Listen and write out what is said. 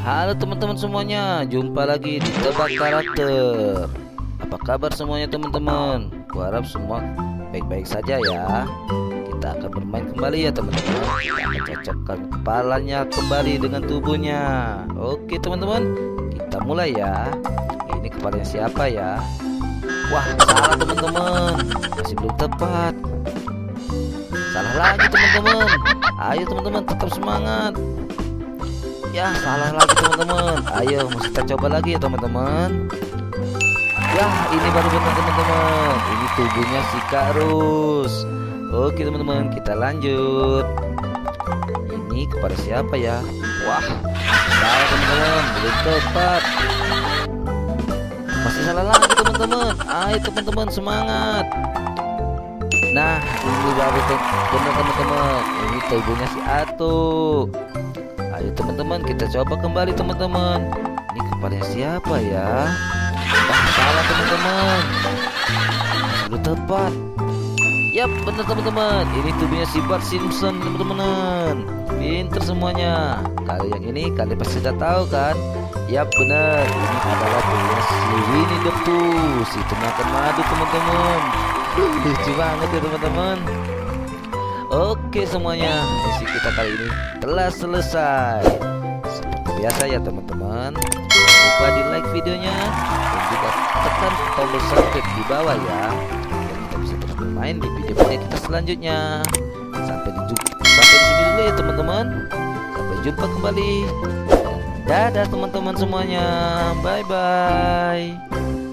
Halo teman-teman semuanya, jumpa lagi di Tebak Karakter. Apa kabar semuanya teman-teman? Kuharap semua baik-baik saja ya. Kita akan bermain kembali ya teman-teman. Kita akan cocokkan kepalanya kembali dengan tubuhnya. Oke teman-teman, kita mulai ya. Ini kepalanya siapa ya? Wah, salah teman-teman, masih belum tepat. Salah lagi teman-teman. Ayo teman-teman, tetap semangat. Ya, salah lagi teman-teman. Ayo, mesti kita coba lagi ya teman-teman. Ya, ini baru benar teman-teman. Ini tubuhnya si Karus. Oke teman-teman, kita lanjut. Ini kepada siapa ya? Wah, salah teman-teman, belum tepat. Masih salah lagi teman-teman. Ayo teman-teman, semangat. Nah, ini baru benar teman-teman. Ini tubuhnya si Atu. Ayo teman-teman, kita coba kembali teman-teman. Ini kepalanya siapa ya? Wah, salah teman-teman. Sudah tepat. Yap, benar teman-teman. Ini tubuhnya si Bart Simpson teman-teman. Pinter semuanya. Kali yang ini kalian pasti sudah tahu kan? Yap, benar. Ini adalah tubuhnya si Winnie the Pooh, si makan madu teman-teman. Lucu banget ya teman-teman. Oke semuanya, misi kita kali ini telah selesai. Seperti biasa ya teman-teman, jangan lupa di like videonya dan juga tekan tombol subscribe di bawah ya, biar kita bisa terus bermain di video-video kita selanjutnya. Sampai di sini dulu ya teman-teman. Sampai jumpa kembali. Dadah teman-teman semuanya. Bye bye.